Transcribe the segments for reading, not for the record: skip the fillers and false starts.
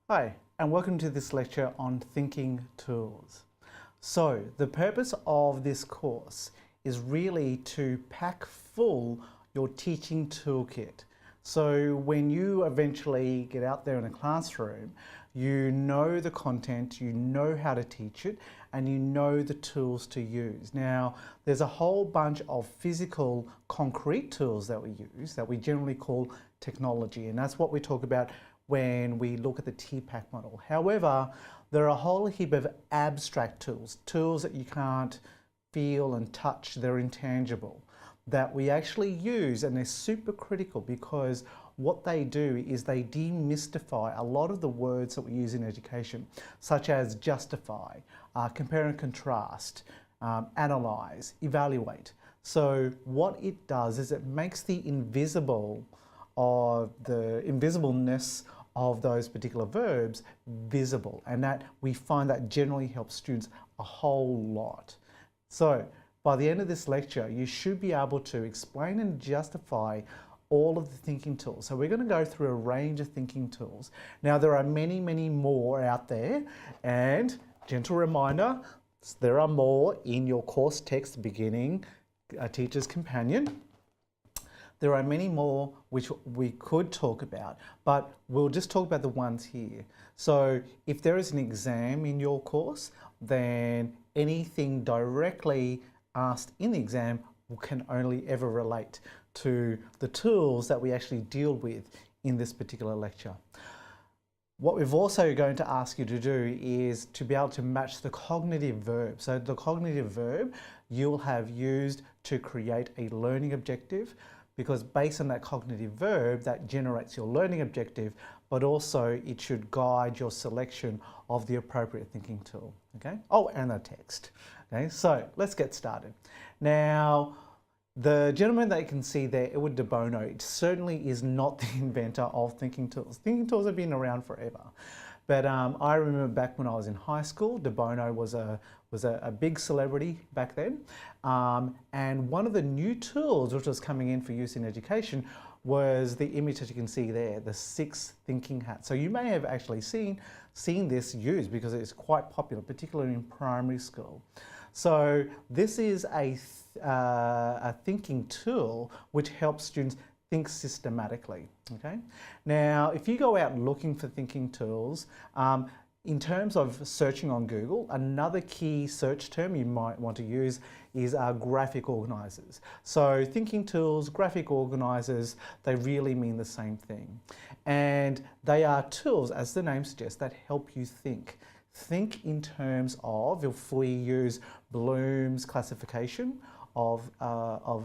Hi, and welcome to this lecture on thinking tools. So, the purpose of this course is really to pack full your teaching toolkit. So when you eventually get out there in a classroom, you know the content, you know how to teach it, and you know the tools to use. Now, there's a whole bunch of physical, concrete tools that we use that we generally call technology, and that's what we talk about when we look at the TPAC model. However, there are a whole heap of abstract tools, tools that you can't feel and touch, they're intangible, that we actually use, and they're super critical because what they do is they demystify a lot of the words that we use in education, such as justify, compare and contrast, analyze, evaluate. So what it does is it makes the invisibleness of those particular verbs visible, and that we find that generally helps students a whole lot. So by the end of this lecture, you should be able to explain and justify all of the thinking tools. So we're going to go through a range of thinking tools. Now there are many, many more out there, and gentle reminder, there are more in your course text beginning, a teacher's companion. There are many more which we could talk about, but we'll just talk about the ones here. So if there is an exam in your course, then anything directly asked in the exam can only ever relate to the tools that we actually deal with in this particular lecture. What we're also going to ask you to do is to be able to match the cognitive verb. So the cognitive verb you'll have used to create a learning objective, because based on that cognitive verb, that generates your learning objective, but also it should guide your selection of the appropriate thinking tool, okay? Oh, and the text, okay? So let's get started. Now, the gentleman that you can see there, Edward de Bono, it certainly is not the inventor of thinking tools. Thinking tools have been around forever. But I remember back when I was in high school, de Bono was a big celebrity back then. And one of the new tools which was coming in for use in education was the image that you can see there, the 6 thinking hats. So you may have actually seen this used because it's quite popular, particularly in primary school. So this is a thinking tool which helps students think systematically, okay? Now, if you go out looking for thinking tools, in terms of searching on Google, another key search term you might want to use is graphic organizers. So thinking tools, graphic organizers, they really mean the same thing. And they are tools, as the name suggests, that help you think. Think in terms of, if we use Bloom's classification of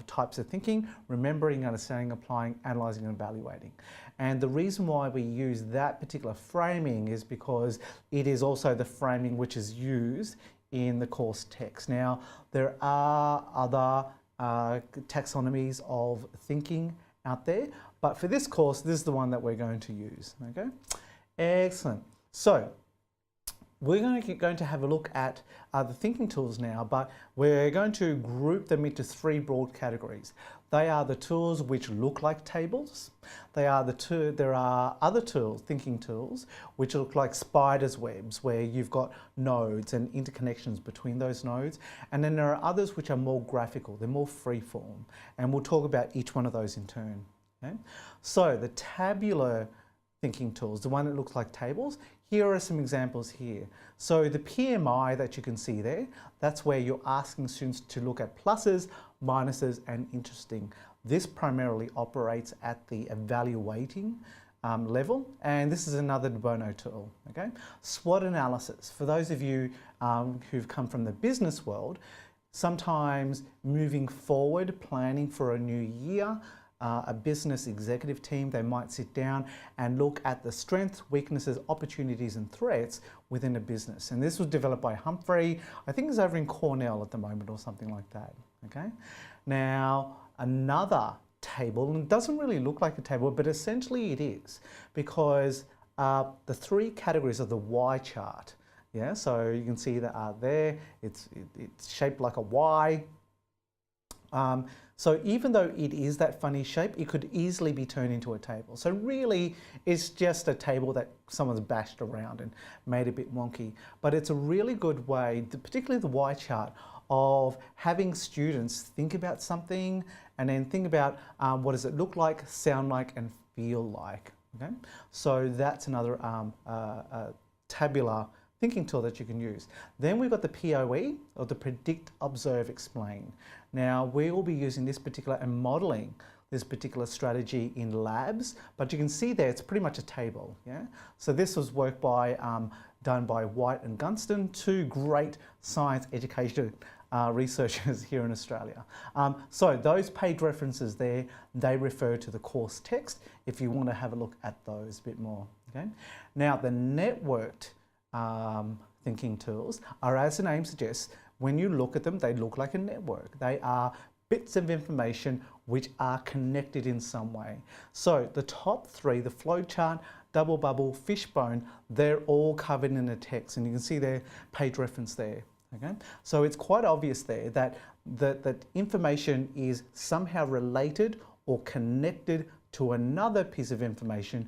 types of thinking, remembering, understanding, applying, analysing and evaluating. And the reason why we use that particular framing is because it is also the framing which is used in the course text. Now, there are other taxonomies of thinking out there, but for this course, this is the one that we're going to use, okay? Excellent. So, we're going to have a look at the thinking tools now, but we're going to group them into 3 broad categories. They are the tools which look like tables. There are other tools, thinking tools, which look like spiders' webs, where you've got nodes and interconnections between those nodes. And then there are others which are more graphical, they're more free-form. And we'll talk about each one of those in turn. Okay? So the tabular thinking tools, the one that looks like tables, here are some examples here. So the PMI that you can see there, that's where you're asking students to look at pluses, minuses and interesting. This primarily operates at the evaluating level, and this is another de Bono tool, okay? SWOT analysis, for those of you who've come from the business world, sometimes moving forward, planning for a new year, a business executive team, they might sit down and look at the strengths, weaknesses, opportunities and threats within a business. And this was developed by Humphrey, I think it's over in Cornell at the moment or something like that, okay? Now, another table, and it doesn't really look like a table, but essentially it is, because the 3 categories of the Y chart, yeah, so you can see that there, it's shaped like a Y. So even though it is that funny shape, it could easily be turned into a table. So really, it's just a table that someone's bashed around and made a bit wonky. But it's a really good way, particularly the Y chart, of having students think about something and then think about what does it look like, sound like, and feel like. Okay? So that's another tabular thinking tool that you can use. Then we've got the POE, or the Predict, Observe, Explain. Now we will be using this particular and modeling this particular strategy in labs, but you can see there it's pretty much a table. Yeah. So this was work by done by White and Gunston, two great science education researchers here in Australia. So those page references there, they refer to the course text if you want to have a look at those a bit more. Okay. Now the networked thinking tools are, as the name suggests, when you look at them, they look like a network. They are bits of information which are connected in some way. So the top three, the flowchart, double bubble, fishbone, they're all covered in the text, and you can see their page reference there. Okay, so it's quite obvious there that that information is somehow related or connected to another piece of information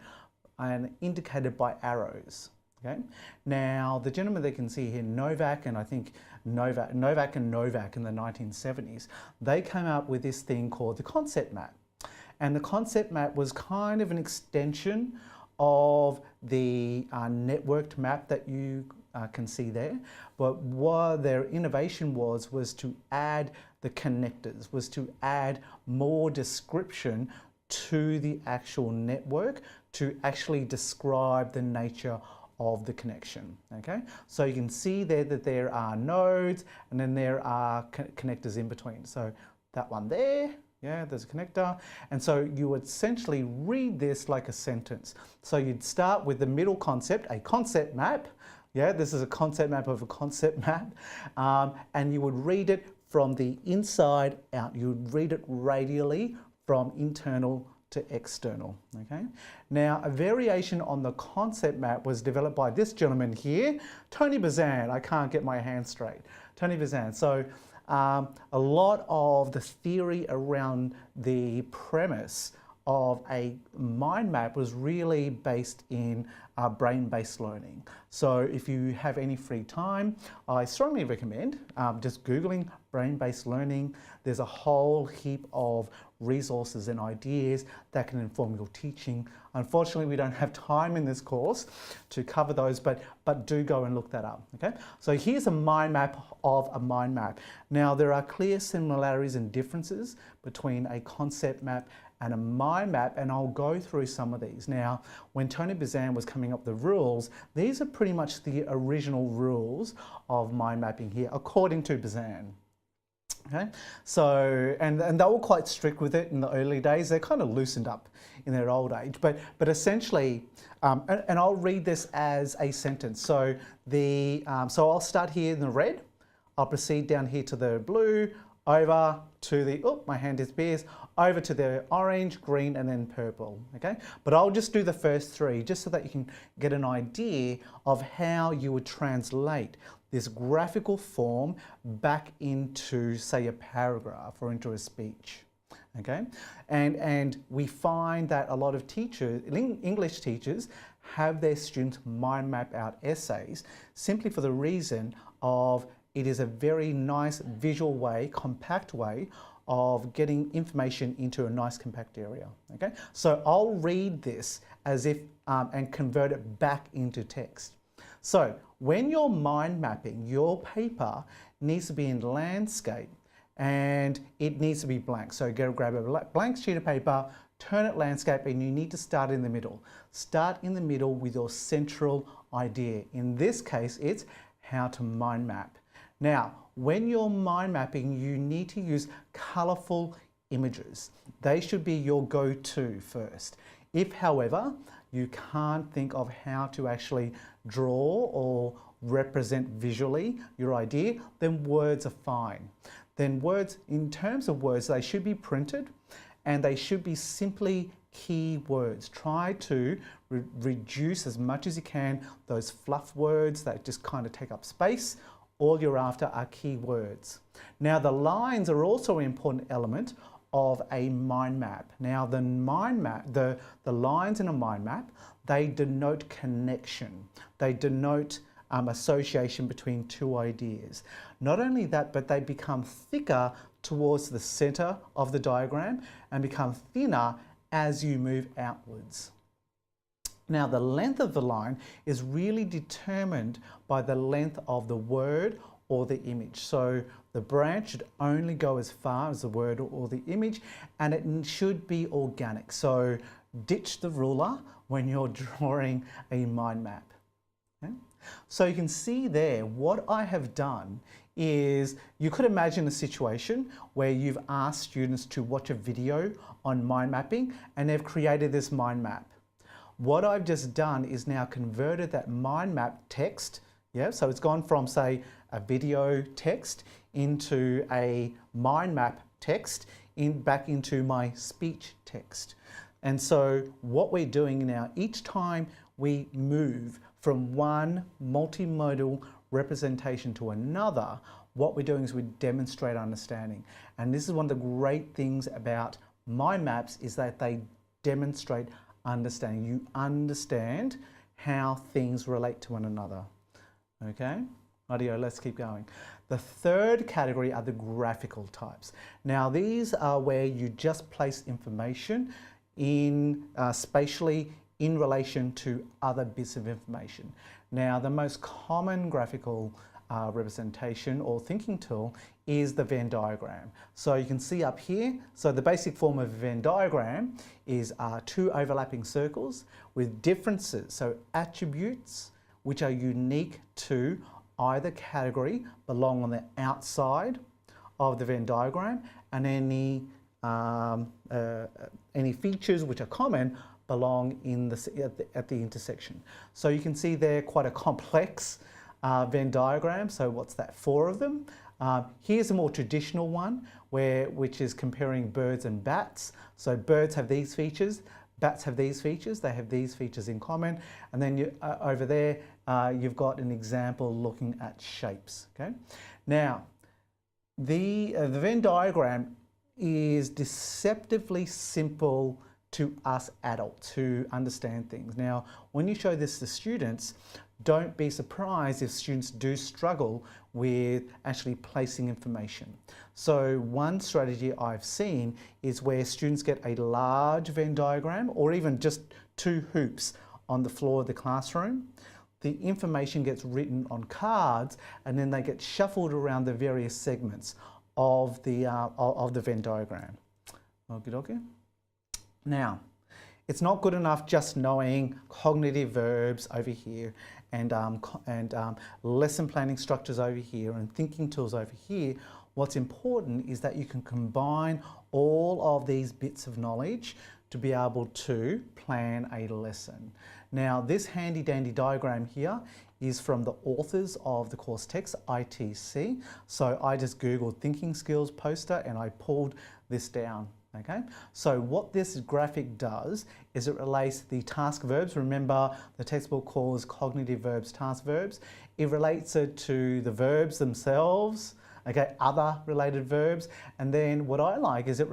and indicated by arrows. Okay. Now the gentleman that can see here, Novak, and I think Novak and Novak in the 1970s, they came up with this thing called the concept map. And the concept map was kind of an extension of the networked map that you can see there. But what their innovation was to add the connectors, was to add more description to the actual network to actually describe the nature of the connection. Okay, so you can see there that there are nodes and then there are connectors in between. So that one there, yeah, there's a connector, and so you would essentially read this like a sentence. So you'd start with the middle concept, a concept map. Yeah, this is a concept map of a concept map, and you would read it from the inside out. You would read it radially from internal to external. Okay. Now, a variation on the concept map was developed by this gentleman here, Tony Bazan. I can't get my hand straight. Tony Bazan. So a lot of the theory around the premise of a mind map was really based in brain-based learning. So if you have any free time, I strongly recommend just Googling brain-based learning. There's a whole heap of resources and ideas that can inform your teaching. Unfortunately, we don't have time in this course to cover those, but do go and look that up. Okay, so here's a mind map of a mind map. Now, there are clear similarities and differences between a concept map and a mind map, and I'll go through some of these. Now, when Tony Bazan was coming up with the rules, these are pretty much the original rules of mind mapping here, according to Bazan. Okay, so and they were quite strict with it in the early days. They kind of loosened up in their old age, but essentially, and I'll read this as a sentence. So so I'll start here in the red. I'll proceed down here to the blue, over to the my hand disappears, over to the orange, green, and then purple. Okay, but I'll just do the first three just so that you can get an idea of how you would translate this graphical form back into, say, a paragraph or into a speech. Okay, and we find that a lot of teachers, English teachers, have their students mind map out essays simply for the reason of it is a very nice visual way, compact way of getting information into a nice compact area. Okay, so I'll read this as if and convert it back into text. So when you're mind mapping, your paper needs to be in landscape and it needs to be blank. So go grab a blank sheet of paper, turn it landscape, and you need to start in the middle. Start in the middle with your central idea. In this case, it's how to mind map. Now, when you're mind mapping, you need to use colorful images. They should be your go-to first. If, however, you can't think of how to actually draw or represent visually your idea, then words are fine. Then words, in terms of words, they should be printed and they should be simply key words. Try to reduce as much as you can those fluff words that just kind of take up space. All you're after are key words. Now, the lines are also an important element of a mind map. Now the mind map, the lines in a mind map, they denote connection. They denote association between two ideas. Not only that, but they become thicker towards the center of the diagram and become thinner as you move outwards. Now the length of the line is really determined by the length of the word or the image. So the branch should only go as far as the word or the image, and it should be organic. So ditch the ruler when you're drawing a mind map. Okay? So you can see there what I have done is you could imagine a situation where you've asked students to watch a video on mind mapping and they've created this mind map. What I've just done is now converted that mind map text, so it's gone from, say, a video text into a mind map text back into my speech text. And so what we're doing now, each time we move from one multimodal representation to another, what we're doing is we demonstrate understanding. And this is one of the great things about mind maps, is that they demonstrate understanding. You understand how things relate to one another. Okay, rightio, let's keep going. The third category are the graphical types. Now these are where you just place information in spatially in relation to other bits of information. Now the most common graphical representation or thinking tool is the Venn diagram. So you can see up here, so the basic form of a Venn diagram is two overlapping circles with differences, so attributes which are unique to either category belong on the outside of the Venn diagram, and any features which are common belong in at the intersection. So you can see there quite a complex Venn diagram. So what's that, 4 of them? Here's a more traditional one which is comparing birds and bats. So birds have these features, bats have these features, they have these features in common. And then over there you've got an example looking at shapes. Okay, now the Venn diagram is deceptively simple to us adults who understand things. Now when you show this to students, don't be surprised if students do struggle with actually placing information. So one strategy I've seen is where students get a large Venn diagram or even just 2 hoops on the floor of the classroom. The information gets written on cards and then they get shuffled around the various segments of the Venn diagram. Okay. Now, it's not good enough just knowing cognitive verbs over here and lesson planning structures over here and thinking tools over here. What's important is that you can combine all of these bits of knowledge to be able to plan a lesson. Now, this handy dandy diagram here is from the authors of the course text, ITC. So I just Googled thinking skills poster and I pulled this down. Okay, so what this graphic does is it relates the task verbs. Remember, the textbook calls cognitive verbs task verbs. It relates it to the verbs themselves, okay, other related verbs. And then what I like is it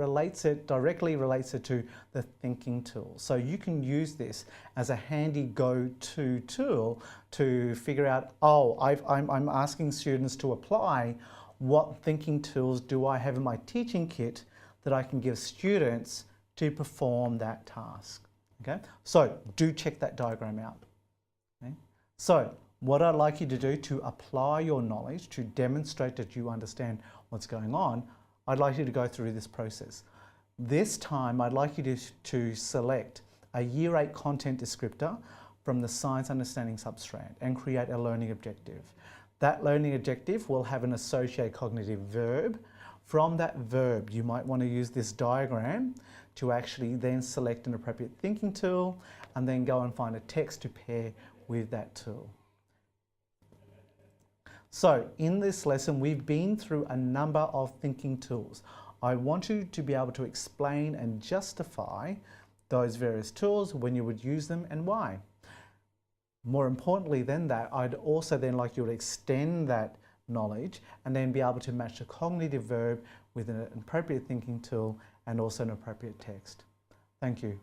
directly relates it to the thinking tool. So you can use this as a handy go-to tool to figure out, oh, I'm asking students to apply what thinking tools do I have in my teaching kit that I can give students to perform that task. Okay, so do check that diagram out. Okay? So what I'd like you to do to apply your knowledge, to demonstrate that you understand what's going on, I'd like you to go through this process. This time I'd like you to select a Year 8 content descriptor from the Science Understanding substrand and create a learning objective. That learning objective will have an associated cognitive verb. From that verb, you might want to use this diagram to actually then select an appropriate thinking tool and then go and find a text to pair with that tool. So in this lesson, we've been through a number of thinking tools. I want you to be able to explain and justify those various tools, when you would use them and why. More importantly than that, I'd also then like you to extend that knowledge and then be able to match a cognitive verb with an appropriate thinking tool and also an appropriate text. Thank you.